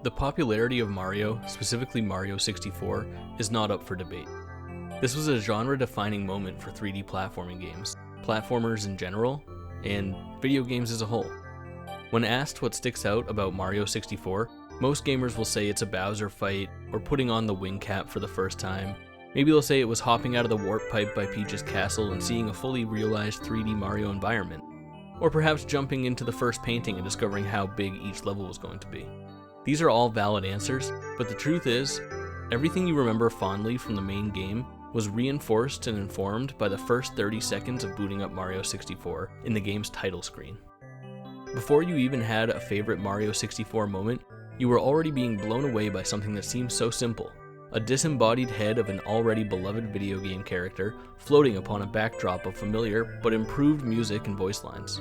The popularity of Mario, specifically Mario 64, is not up for debate. This was a genre-defining moment for 3D platforming games, platformers in general, and video games as a whole. When asked what sticks out about Mario 64, most gamers will say it's a Bowser fight, or putting on the wing cap for the first time. Maybe they'll say it was hopping out of the warp pipe by Peach's castle and seeing a fully realized 3D Mario environment. Or perhaps jumping into the first painting and discovering how big each level was going to be. These are all valid answers, but the truth is, everything you remember fondly from the main game was reinforced and informed by the first 30 seconds of booting up Mario 64 in the game's title screen. Before you even had a favorite Mario 64 moment, you were already being blown away by something that seems so simple. A disembodied head of an already beloved video game character floating upon a backdrop of familiar but improved music and voice lines.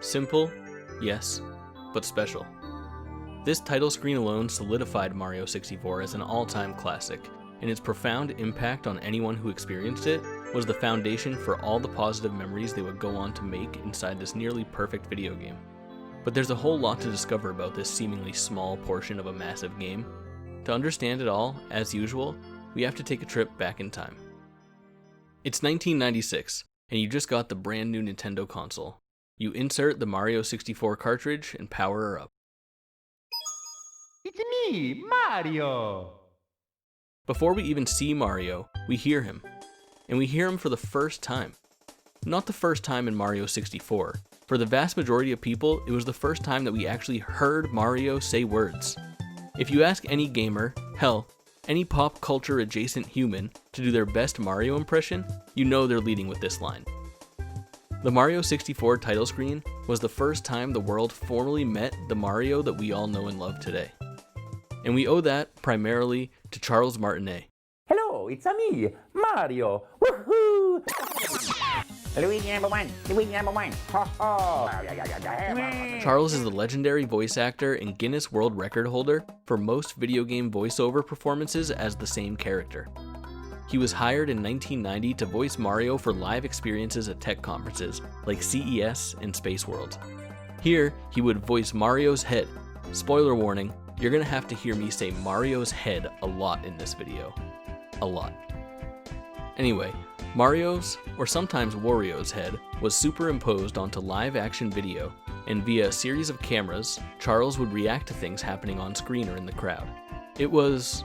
Simple, yes, but special. This title screen alone solidified Mario 64 as an all-time classic, and its profound impact on anyone who experienced it was the foundation for all the positive memories they would go on to make inside this nearly perfect video game. But there's a whole lot to discover about this seemingly small portion of a massive game. To understand it all, as usual, we have to take a trip back in time. It's 1996, and you just got the brand new Nintendo console. You insert the Mario 64 cartridge and power her up. It's me, Mario! Before we even see Mario, we hear him. And we hear him for the first time. Not the first time in Mario 64. For the vast majority of people, it was the first time that we actually heard Mario say words. If you ask any gamer, hell, any pop culture adjacent human to do their best Mario impression, you know they're leading with this line. The Mario 64 title screen was the first time the world formally met the Mario that we all know and love today. And we owe that primarily to Charles Martinet. Hello, it's me, Mario. Woohoo! Luigi number one. Luigi number one. Ho ho! Charles is the legendary voice actor and Guinness World Record holder for most video game voiceover performances as the same character. He was hired in 1990 to voice Mario for live experiences at tech conferences like CES and Space World. Here, he would voice Mario's head. Spoiler warning, you're gonna have to hear me say Mario's head a lot in this video. A lot. Anyway, Mario's, or sometimes Wario's head, was superimposed onto live action video, and via a series of cameras, Charles would react to things happening on screen or in the crowd. It was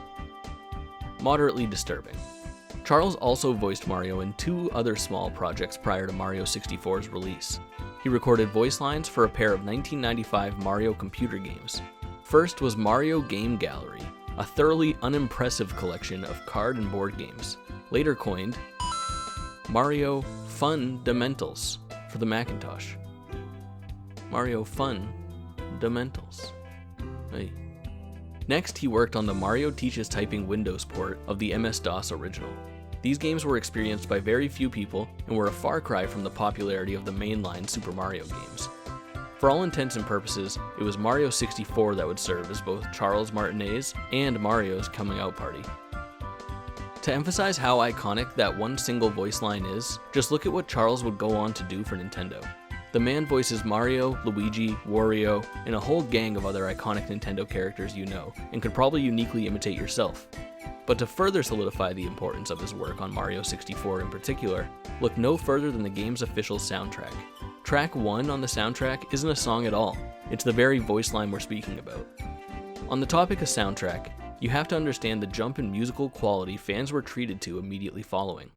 moderately disturbing. Charles also voiced Mario in two other small projects prior to Mario 64's release. He recorded voice lines for a pair of 1995 Mario computer games. First was Mario Game Gallery, a thoroughly unimpressive collection of card and board games, later coined Mario Fundamentals for the Macintosh. Mario Fundamentals. Hey. Next, he worked on the Mario Teaches Typing Windows port of the MS-DOS original. These games were experienced by very few people and were a far cry from the popularity of the mainline Super Mario games. For all intents and purposes, it was Mario 64 that would serve as both Charles Martinet's and Mario's coming out party. To emphasize how iconic that one single voice line is, just look at what Charles would go on to do for Nintendo. The man voices Mario, Luigi, Wario, and a whole gang of other iconic Nintendo characters you know, and could probably uniquely imitate yourself. But to further solidify the importance of his work on Mario 64 in particular, look no further than the game's official soundtrack. Track 1 on the soundtrack isn't a song at all, it's the very voice line we're speaking about. On the topic of soundtrack, you have to understand the jump in musical quality fans were treated to immediately following.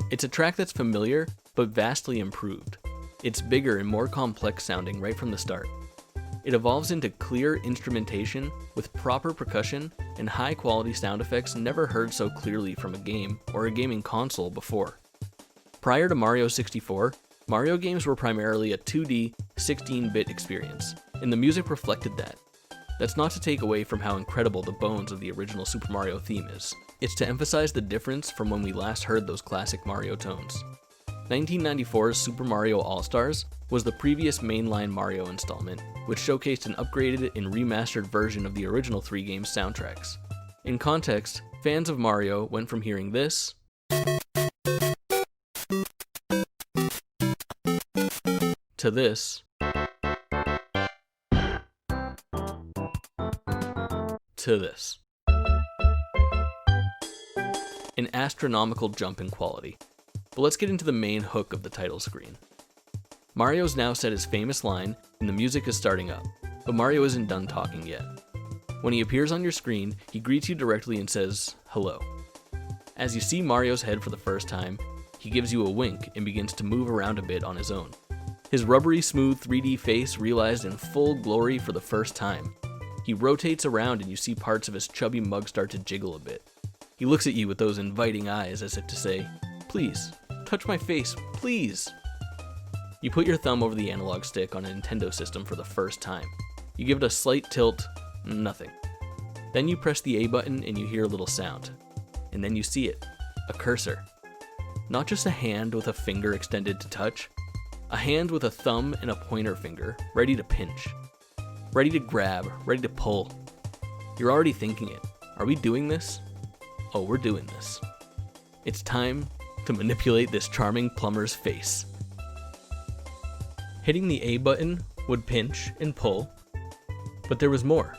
It's a track that's familiar, but vastly improved. It's bigger and more complex sounding right from the start. It evolves into clear instrumentation with proper percussion and high quality sound effects never heard so clearly from a game or a gaming console before. Prior to Mario 64, Mario games were primarily a 2D, 16-bit experience, and the music reflected that. That's not to take away from how incredible the bones of the original Super Mario theme is. It's to emphasize the difference from when we last heard those classic Mario tones. 1994's Super Mario All-Stars was the previous mainline Mario installment, which showcased an upgraded and remastered version of the original three games' soundtracks. In context, fans of Mario went from hearing this to this to this. An astronomical jump in quality. But let's get into the main hook of the title screen. Mario's now said his famous line, and the music is starting up, but Mario isn't done talking yet. When he appears on your screen, he greets you directly and says, hello. As you see Mario's head for the first time, he gives you a wink and begins to move around a bit on his own. His rubbery smooth 3D face realized in full glory for the first time. He rotates around and you see parts of his chubby mug start to jiggle a bit. He looks at you with those inviting eyes as if to say, please, touch my face, please. You put your thumb over the analog stick on a Nintendo system for the first time. You give it a slight tilt, nothing. Then you press the A button and you hear a little sound. And then you see it, a cursor. Not just a hand with a finger extended to touch, a hand with a thumb and a pointer finger, ready to pinch. Ready to grab, ready to pull. You're already thinking it. Are we doing this? Oh, we're doing this. It's time to manipulate this charming plumber's face. Hitting the A button would pinch and pull, but there was more.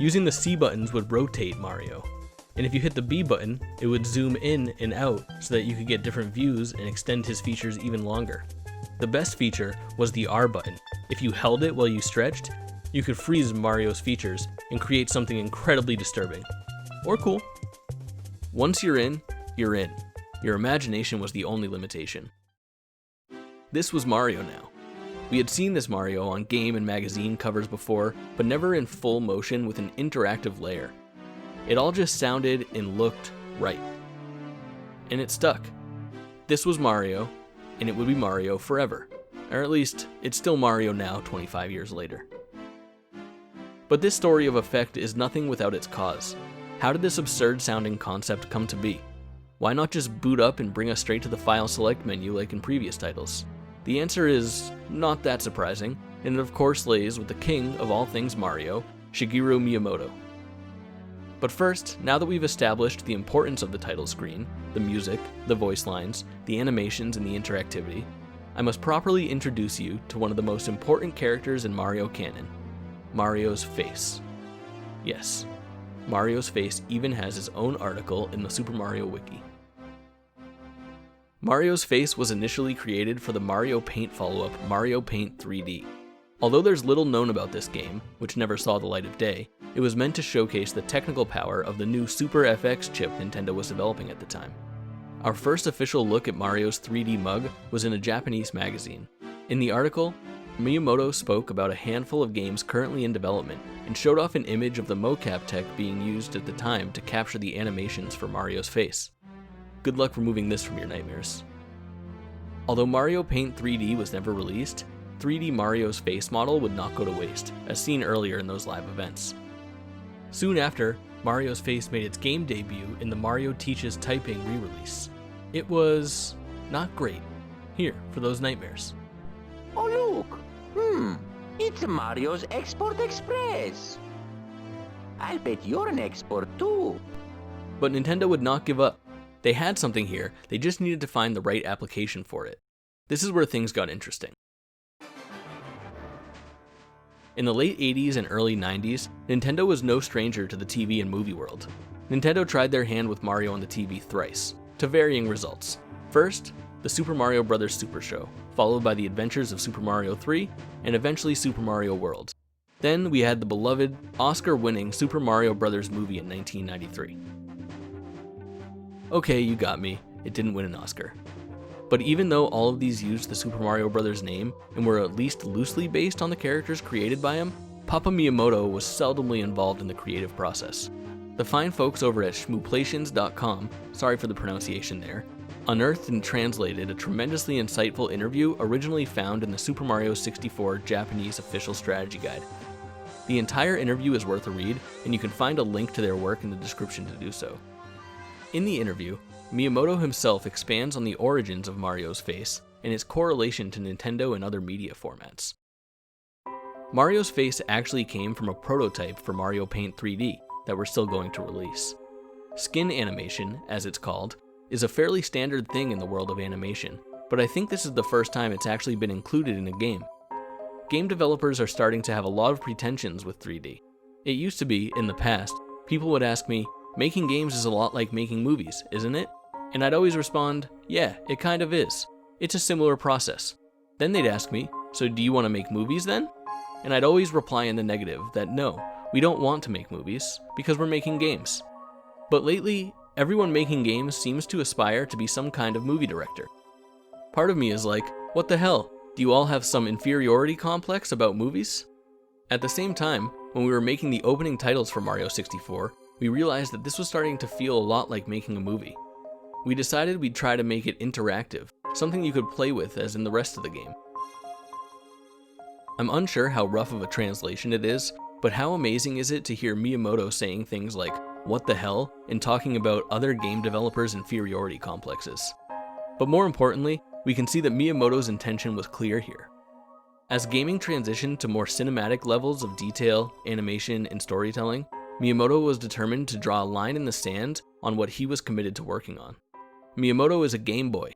Using the C buttons would rotate Mario, and if you hit the B button, it would zoom in and out so that you could get different views and extend his features even longer. The best feature was the R button. If you held it while you stretched, you could freeze Mario's features and create something incredibly disturbing. Or cool. Once you're in, you're in. Your imagination was the only limitation. This was Mario now. We had seen this Mario on game and magazine covers before, but never in full motion with an interactive layer. It all just sounded and looked right. And it stuck. This was Mario, and it would be Mario forever. Or at least, it's still Mario now, 25 years later. But this story of effect is nothing without its cause. How did this absurd sounding concept come to be? Why not just boot up and bring us straight to the file select menu like in previous titles? The answer is not that surprising, and it of course lays with the king of all things Mario, Shigeru Miyamoto. But first, now that we've established the importance of the title screen, the music, the voice lines, the animations, and the interactivity, I must properly introduce you to one of the most important characters in Mario canon, Mario's face. Yes, Mario's face even has his own article in the Super Mario Wiki. Mario's face was initially created for the Mario Paint follow-up Mario Paint 3D. Although there's little known about this game, which never saw the light of day, it was meant to showcase the technical power of the new Super FX chip Nintendo was developing at the time. Our first official look at Mario's 3D mug was in a Japanese magazine. In the article, Miyamoto spoke about a handful of games currently in development and showed off an image of the mocap tech being used at the time to capture the animations for Mario's face. Good luck removing this from your nightmares. Although Mario Paint 3D was never released, 3D Mario's face model would not go to waste, as seen earlier in those live events. Soon after, Mario's face made its game debut in the Mario Teaches Typing re-release. It was not great. Here, for those nightmares. Oh look! It's Mario's Export Express! I'll bet you're an export too! But Nintendo would not give up. They had something here, they just needed to find the right application for it. This is where things got interesting. In the late 80s and early 90s, Nintendo was no stranger to the TV and movie world. Nintendo tried their hand with Mario on the TV thrice, to varying results. First, the Super Mario Bros. Super Show, followed by the adventures of Super Mario 3, and eventually Super Mario World. Then we had the beloved, Oscar-winning Super Mario Bros. Movie in 1993. Okay, you got me, it didn't win an Oscar. But even though all of these used the Super Mario Bros. Name and were at least loosely based on the characters created by him, Papa Miyamoto was seldomly involved in the creative process. The fine folks over at Shmuplations.com, sorry for the pronunciation there, unearthed and translated a tremendously insightful interview originally found in the Super Mario 64 Japanese official strategy guide. The entire interview is worth a read, and you can find a link to their work in the description to do so. In the interview, Miyamoto himself expands on the origins of Mario's face and its correlation to Nintendo and other media formats. Mario's face actually came from a prototype for Mario Paint 3D that we're still going to release. Skin animation, as it's called, is a fairly standard thing in the world of animation, but I think this is the first time it's actually been included in a game. Game developers are starting to have a lot of pretensions with 3D. It used to be, in the past, people would ask me, making games is a lot like making movies, isn't it? And I'd always respond, yeah, it kind of is. It's a similar process. Then they'd ask me, so do you want to make movies then? And I'd always reply in the negative that no, we don't want to make movies, because we're making games. But lately, everyone making games seems to aspire to be some kind of movie director. Part of me is like, what the hell? Do you all have some inferiority complex about movies? At the same time, when we were making the opening titles for Mario 64, we realized that this was starting to feel a lot like making a movie. We decided we'd try to make it interactive, something you could play with as in the rest of the game. I'm unsure how rough of a translation it is, but how amazing is it to hear Miyamoto saying things like, what the hell, and talking about other game developers' inferiority complexes. But more importantly, we can see that Miyamoto's intention was clear here. As gaming transitioned to more cinematic levels of detail, animation, and storytelling, Miyamoto was determined to draw a line in the sand on what he was committed to working on. Miyamoto is a Game Boy.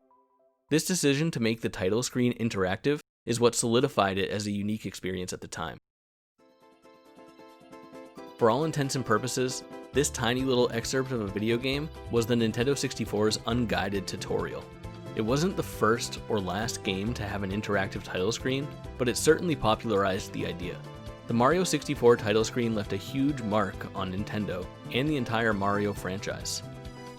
This decision to make the title screen interactive is what solidified it as a unique experience at the time. For all intents and purposes, this tiny little excerpt of a video game was the Nintendo 64's unguided tutorial. It wasn't the first or last game to have an interactive title screen, but it certainly popularized the idea. The Mario 64 title screen left a huge mark on Nintendo and the entire Mario franchise.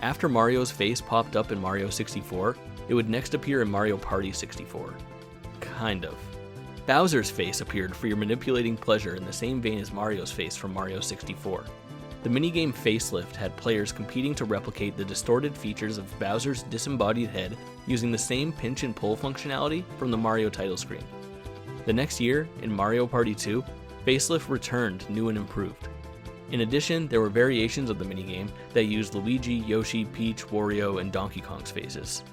After Mario's face popped up in Mario 64, it would next appear in Mario Party 64. Kind of. Bowser's face appeared for your manipulating pleasure in the same vein as Mario's face from Mario 64. The minigame Facelift had players competing to replicate the distorted features of Bowser's disembodied head using the same pinch and pull functionality from the Mario title screen. The next year, in Mario Party 2, Facelift returned new and improved. In addition, there were variations of the minigame that used Luigi, Yoshi, Peach, Wario, and Donkey Kong's faces.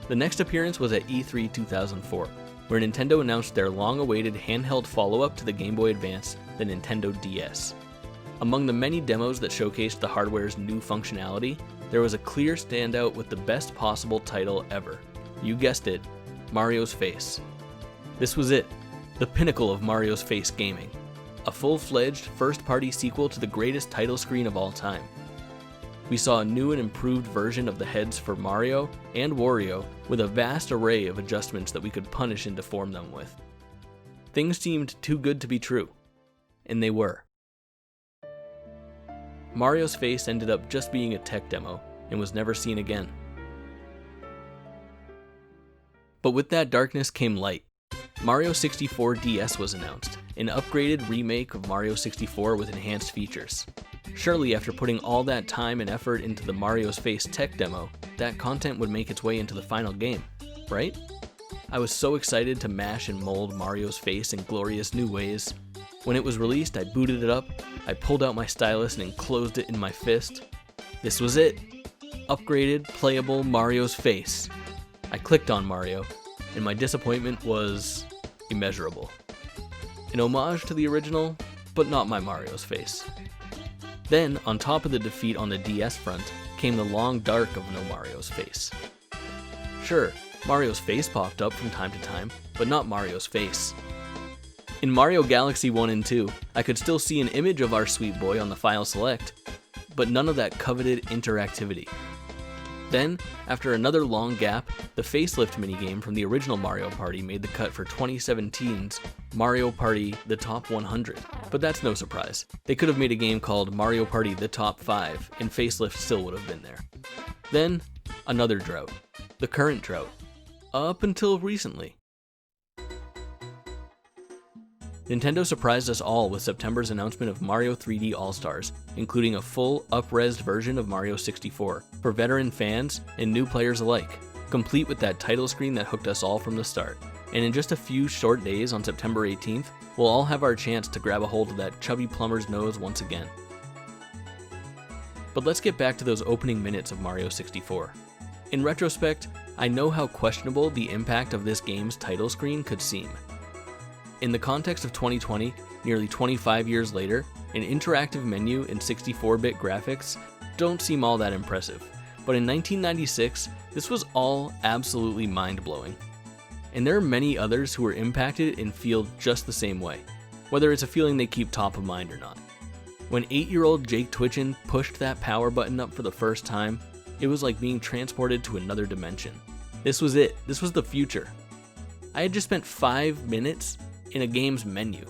The next appearance was at E3 2004, where Nintendo announced their long-awaited handheld follow-up to the Game Boy Advance, the Nintendo DS. Among the many demos that showcased the hardware's new functionality, there was a clear standout with the best possible title ever. You guessed it, Mario's Face. This was it, the pinnacle of Mario's Face gaming. A full-fledged, first-party sequel to the greatest title screen of all time. We saw a new and improved version of the heads for Mario and Wario with a vast array of adjustments that we could punish and deform them with. Things seemed too good to be true, and they were. Mario's Face ended up just being a tech demo and was never seen again. But with that darkness came light. Mario 64 DS was announced, an upgraded remake of Mario 64 with enhanced features. Surely after putting all that time and effort into the Mario's Face tech demo, that content would make its way into the final game, right? I was so excited to mash and mold Mario's Face in glorious new ways. When it was released, I booted it up, I pulled out my stylus and enclosed it in my fist. This was it! Upgraded, playable Mario's Face. I clicked on Mario, and my disappointment was immeasurable. An homage to the original, but not my Mario's Face. Then, on top of the defeat on the DS front, came the long dark of no Mario's Face. Sure, Mario's face popped up from time to time, but not Mario's Face. In Mario Galaxy 1 and 2, I could still see an image of our sweet boy on the file select, but none of that coveted interactivity. Then, after another long gap, the facelift minigame from the original Mario Party made the cut for 2017's Mario Party The Top 100. But that's no surprise. They could have made a game called Mario Party The Top 5, and facelift still would have been there. Then, another drought. The current drought. Up until recently. Nintendo surprised us all with September's announcement of Mario 3D All-Stars, including a full, up-resed version of Mario 64 for veteran fans and new players alike, complete with that title screen that hooked us all from the start. And in just a few short days on September 18th, we'll all have our chance to grab a hold of that chubby plumber's nose once again. But let's get back to those opening minutes of Mario 64. In retrospect, I know how questionable the impact of this game's title screen could seem. In the context of 2020, nearly 25 years later, an interactive menu and 64-bit graphics don't seem all that impressive, but in 1996, this was all absolutely mind-blowing. And there are many others who were impacted and feel just the same way, whether it's a feeling they keep top of mind or not. When 8-year-old Jake Twitchin pushed that power button up for the first time, it was like being transported to another dimension. This was it. This was the future. I had just spent 5 minutes in a game's menu.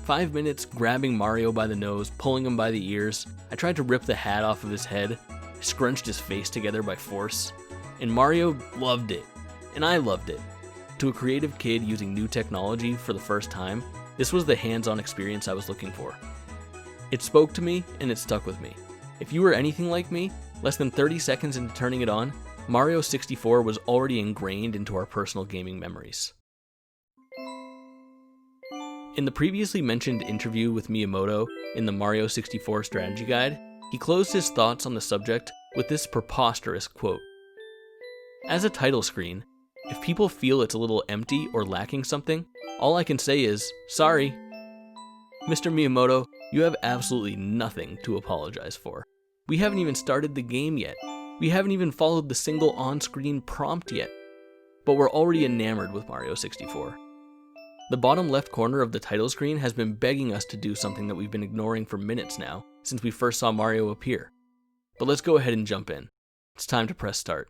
5 minutes grabbing Mario by the nose, pulling him by the ears. I tried to rip the hat off of his head, scrunched his face together by force, and Mario loved it, and I loved it. To a creative kid using new technology for the first time, this was the hands-on experience I was looking for. It spoke to me, and it stuck with me. If you were anything like me, less than 30 seconds into turning it on, Mario 64 was already ingrained into our personal gaming memories. In the previously mentioned interview with Miyamoto in the Mario 64 strategy guide, he closed his thoughts on the subject with this preposterous quote. "As a title screen, if people feel it's a little empty or lacking something, all I can say is, sorry. Mr. Miyamoto, you have absolutely nothing to apologize for. We haven't even started the game yet. We haven't even followed the single on-screen prompt yet. But we're already enamored with Mario 64. The bottom left corner of the title screen has been begging us to do something that we've been ignoring for minutes now, since we first saw Mario appear. But let's go ahead and jump in. It's time to press start."